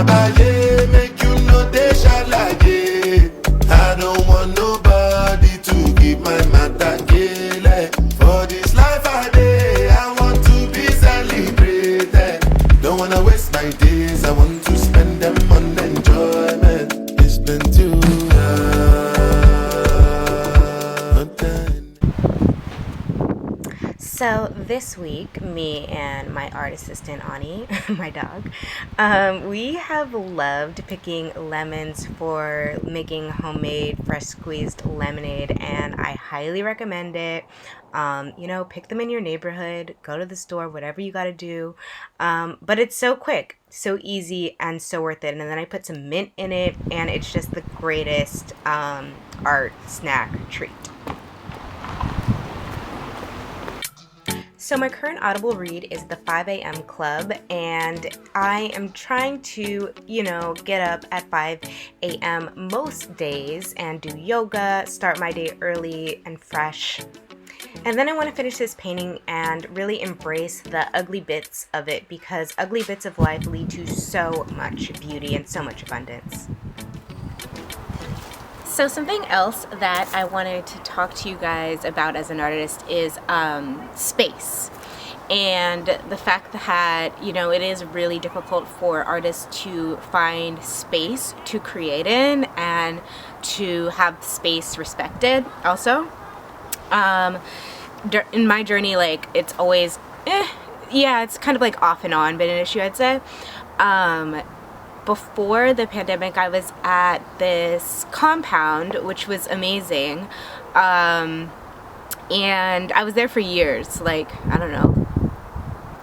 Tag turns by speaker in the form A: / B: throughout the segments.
A: abaye, make you know they shalaye. I don't want nobody to keep my matter kele. For this life I want to be celebrated. Don't wanna waste my days, I want to spend them on enjoyment. It's been too long.
B: So this week, me and my art assistant Ani, my dog, we have loved picking lemons for making homemade fresh squeezed lemonade, and I highly recommend it. Pick them in your neighborhood, go to the store, whatever you gotta do. But it's so quick, so easy, and so worth it. And then I put some mint in it, and it's just the greatest art snack treat. So my current Audible read is the 5 a.m. Club, and I am trying to, get up at 5 a.m. most days and do yoga, start my day early and fresh. And then I want to finish this painting and really embrace the ugly bits of it, because ugly bits of life lead to so much beauty and so much abundance. So something else that I wanted to talk to you guys about as an artist is space. And the fact that, it is really difficult for artists to find space to create in and to have space respected also. In my journey, it's always, it's kind of off and on been an issue, I'd say. Before the pandemic, I was at this compound, which was amazing. And I was there for years, I don't know,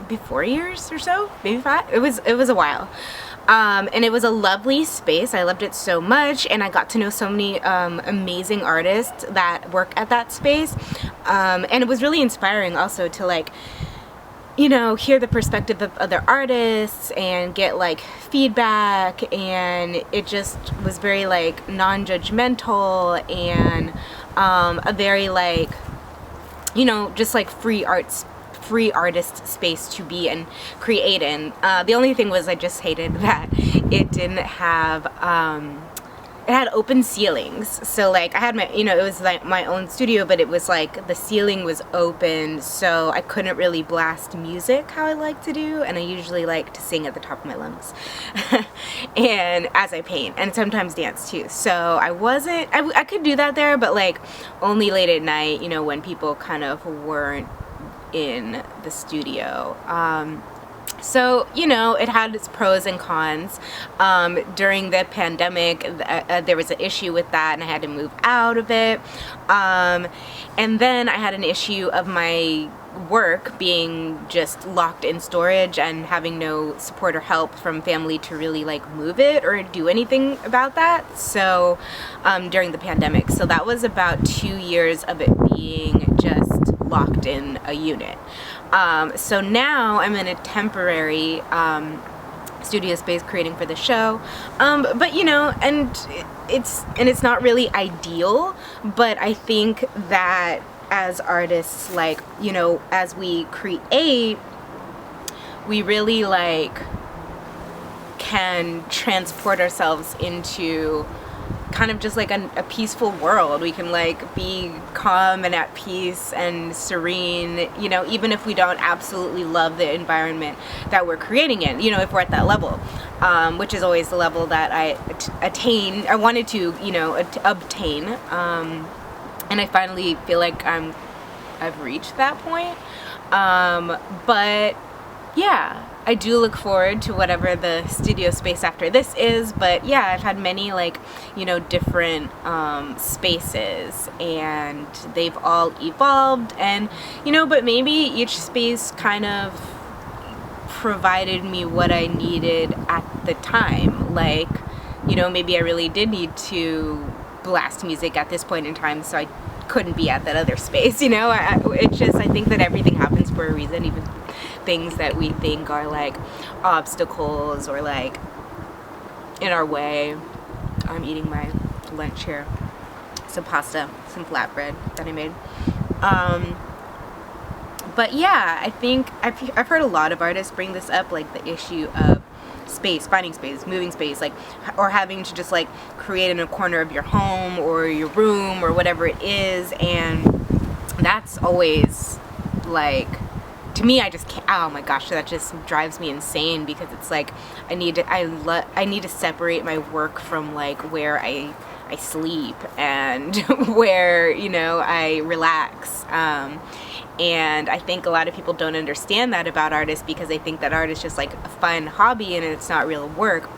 B: maybe 4 years or so, maybe 5. It was a while. And it was a lovely space. I loved it so much, and I got to know so many amazing artists that work at that space. And it was really inspiring also to hear the perspective of other artists and get feedback, and it just was very non-judgmental and a very just free artist space to be and create in. The only thing was I just hated that it didn't have it had open ceilings, so I had my, it was my own studio, but it was the ceiling was open, so I couldn't really blast music how I like to do, and I usually like to sing at the top of my lungs and as I paint, and sometimes dance too. So I could do that there, but only late at night, when people kind of weren't in the studio. So, it had its pros and cons. During the pandemic, there was an issue with that, and I had to move out of it. And then I had an issue of my work being just locked in storage and having no support or help from family to really move it or do anything about that. So, during the pandemic. So that was about 2 years of it being just locked in a unit. So now I'm in a temporary studio space creating for the show, but and it's not really ideal, but I think that as artists, as we create, we really can transport ourselves into kind of just a peaceful world. We can be calm and at peace and serene, even if we don't absolutely love the environment that we're creating in, if we're at that level, which is always the level that I wanted to, obtain, and I finally feel I've reached that point, but yeah, I do look forward to whatever the studio space after this is, but yeah, I've had many different spaces, and they've all evolved, and but maybe each space kind of provided me what I needed at the time. Maybe I really did need to blast music at this point in time, so I couldn't be at that other space, it's just, I think that everything happens for a reason, even things that we think are obstacles or in our way. I'm eating my lunch here, some pasta, some flatbread that I made. But yeah, I think I've heard a lot of artists bring this up, the issue of space, finding space, moving space, like, or having to just like create in a corner of your home or your room or whatever it is. And that's always like, to me, I just can't, oh my gosh, that just drives me insane, because it's like I need to separate my work from like where I sleep and where, you know, I relax. And I think a lot of people don't understand that about artists, because they think that art is just like a fun hobby and it's not real work.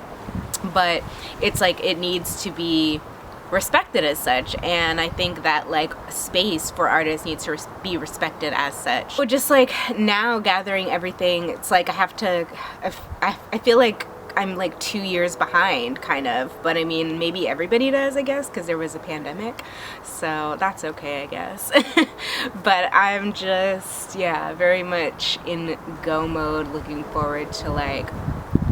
B: But it's like it needs to be respected as such, and I think that like space for artists needs to be respected as such. So just like now gathering everything, it's like I feel like I'm like 2 years behind, kind of, but I mean, maybe everybody does, I guess, because there was a pandemic, so that's okay, I guess. But I'm just, yeah, very much in go mode, looking forward to like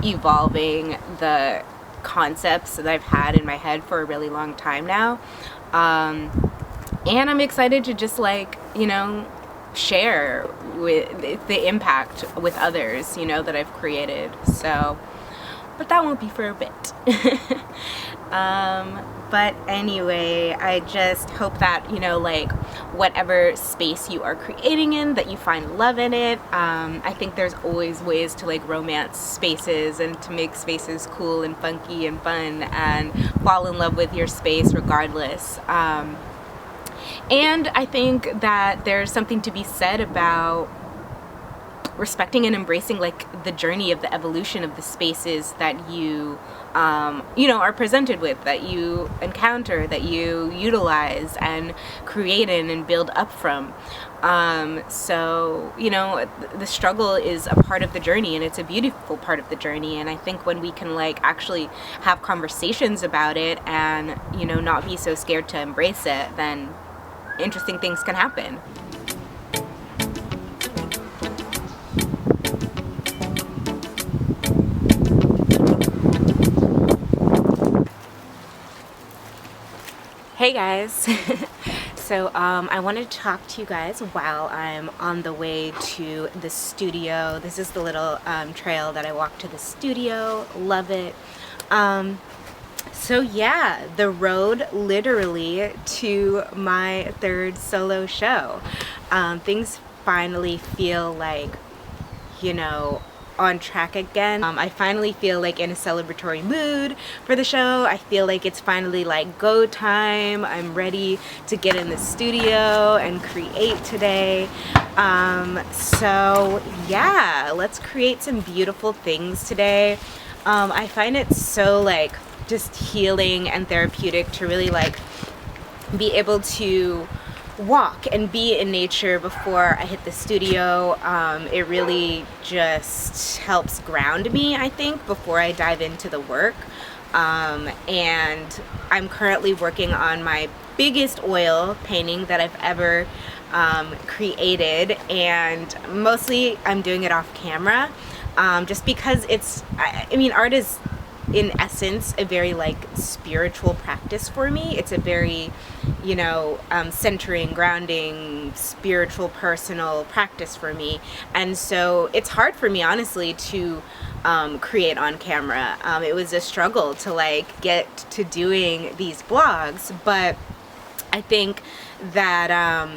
B: evolving the concepts that I've had in my head for a really long time now. And I'm excited to just like, you know, share with the impact with others, you know, that I've created. So, but that won't be for a bit. But anyway, I just hope that, you know, like whatever space you are creating in, that you find love in it. I think there's always ways to like romance spaces and to make spaces cool and funky and fun, and fall in love with your space regardless. And I think that there's something to be said about respecting and embracing like the journey of the evolution of the spaces that you know, are presented with, that you encounter, that you utilize and create in and build up from. So, you know, the struggle is a part of the journey, and it's a beautiful part of the journey. And I think when we can like actually have conversations about it and, you know, not be so scared to embrace it, then interesting things can happen. Hey guys. So I wanted to talk to you guys while I'm on the way to the studio. This is the little trail that I walk to the studio. Love it. So yeah, the road literally to my third solo show. Things finally feel like, you know, on track again. I finally feel like in a celebratory mood for the show. I feel like it's finally like go time. I'm ready to get in the studio and create today. So yeah, let's create some beautiful things today. I find it so like just healing and therapeutic to really like be able to walk and be in nature before I hit the studio. It really just helps ground me, I think, before I dive into the work. And I'm currently working on my biggest oil painting that I've ever created, and mostly I'm doing it off camera, just because it's, I mean, art is in essence a very like spiritual practice for me. It's a very, you know, centering, grounding, spiritual, personal practice for me. And so it's hard for me, honestly, to create on camera. It was a struggle to like get to doing these vlogs, but I think that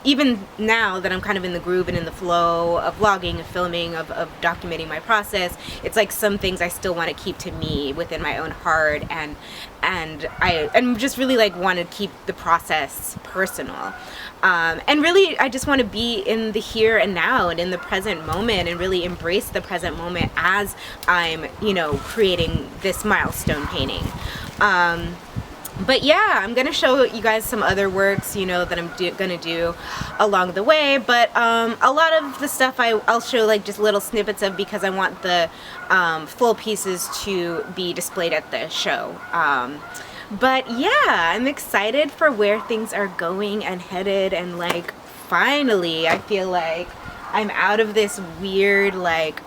B: even now that I'm kind of in the groove and in the flow of vlogging, of filming, of documenting my process, it's like some things I still want to keep to me within my own heart, and I just really like want to keep the process personal. And really I just want to be in the here and now and in the present moment, and really embrace the present moment as I'm, you know, creating this milestone painting. But yeah, I'm gonna show you guys some other works, you know, that I'm gonna do along the way. But a lot of the stuff I'll show like just little snippets of, because I want the full pieces to be displayed at the show. But yeah, I'm excited for where things are going and headed, and like finally I feel like I'm out of this weird like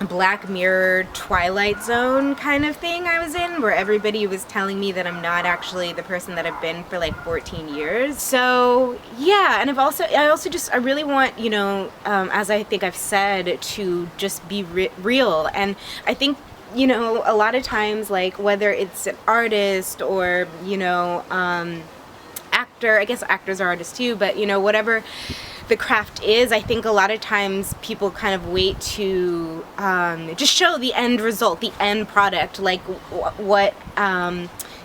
B: Black Mirror Twilight Zone kind of thing I was in, where everybody was telling me that I'm not actually the person that I've been for like 14 years. So yeah, and I really want, you know, as I think I've said, to just be real. And I think, you know, a lot of times, like whether it's an artist or, you know, actor, I guess actors are artists too, but you know, whatever the craft is, I think a lot of times people kind of wait to just show the end result, the end product, like what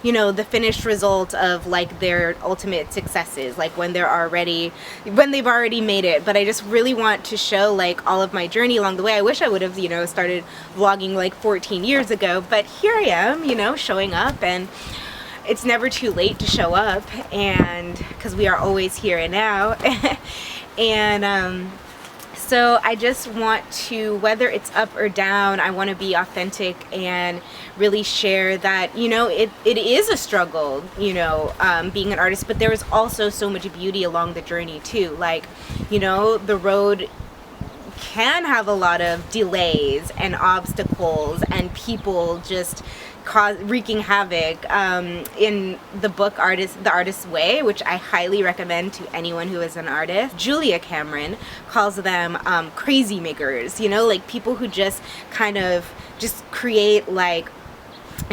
B: you know, the finished result of like their ultimate successes, like when they've already made it. But I just really want to show like all of my journey along the way. I wish I would have, you know, started vlogging like 14 years ago, but here I am, you know, showing up, and it's never too late to show up, and because we are always here and now. And so I just want to, whether it's up or down, I want to be authentic and really share that, you know, it is a struggle, you know, being an artist, but there is also so much beauty along the journey too. Like, you know, the road can have a lot of delays and obstacles and people just wreaking havoc. In the book The Artist's Way, which I highly recommend to anyone who is an artist, Julia Cameron calls them crazy makers, you know, like people who just kind of just create like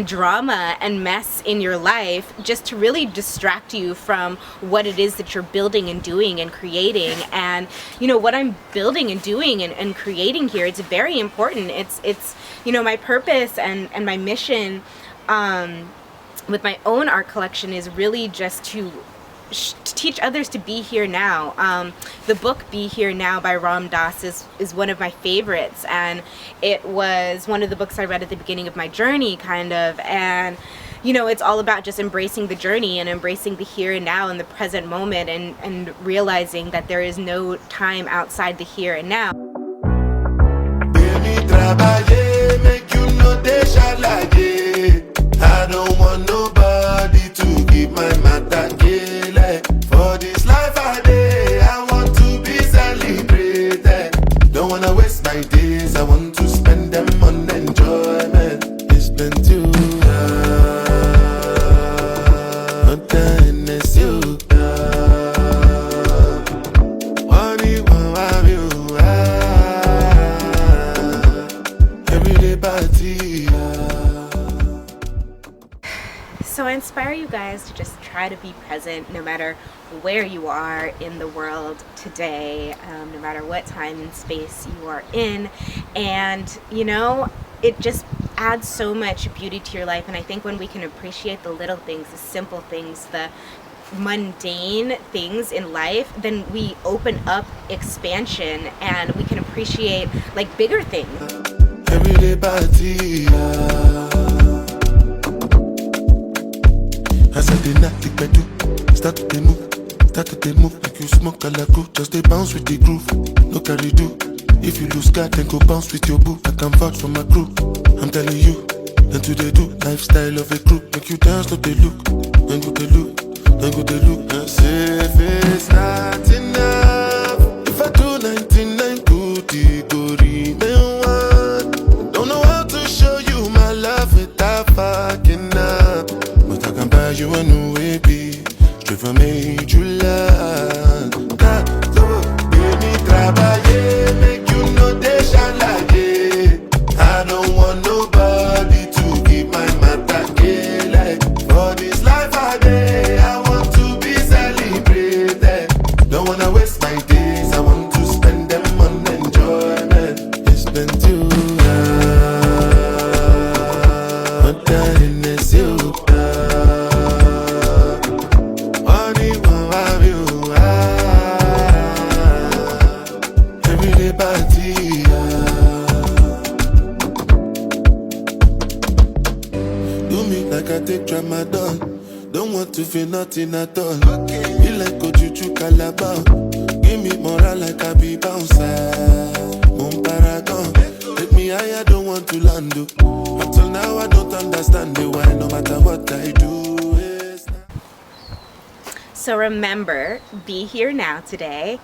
B: drama and mess in your life just to really distract you from what it is that you're building and doing and creating. And you know, what I'm building and doing and creating here, it's very important. It's you know, my purpose and my mission with my own art collection is really just to teach others to be here now. The book Be Here Now by Ram Dass is one of my favorites, and it was one of the books I read at the beginning of my journey, kind of. And you know, it's all about just embracing the journey and embracing the here and now and the present moment, and realizing that there is no time outside the here and now.
A: Make you know they shall like it. I don't want nobody to give my matter kill. For this life I day, I want to be celebrated. Don't wanna waste my days, I want to spend them on enjoyment. It's been too long, not done as you
B: So I inspire you guys to just try to be present no matter where you are in the world today, no matter what time and space you are in. And you know, it just adds so much beauty to your life. And I think when we can appreciate the little things, the simple things, the mundane things in life, then we open up expansion and we can appreciate like bigger things.
A: Everyday party, as I did not think I do, start to move like you smoke a la crew. Just they bounce with the groove, no carry do. If you lose God, then go bounce with your boo. I can vouch for my crew, I'm telling you. And to they do, lifestyle of a crew. Make you dance, not they look, then go they look, then go they look. And say if it's not enough, if I do 99 good, it go remain one. Don't know how to show you my love without fucking up, but I can buy you a new baby, straight from major land. Baby, trabaye, make you know they shall like it. I don't want nobody to give my matter kill. For this life I day, I want to be celebrated. Don't wanna waste my days, I want to spend them on enjoyment. It's been too long, but then it's you. I take Tramadol, don't want to feel nothing at all. Be like Ojuju Calabar, give me moral like I be bouncer. Mon paragon, take me higher, don't want to land. Up till now I don't understand the why, no matter what I do.
B: So remember, be here now today,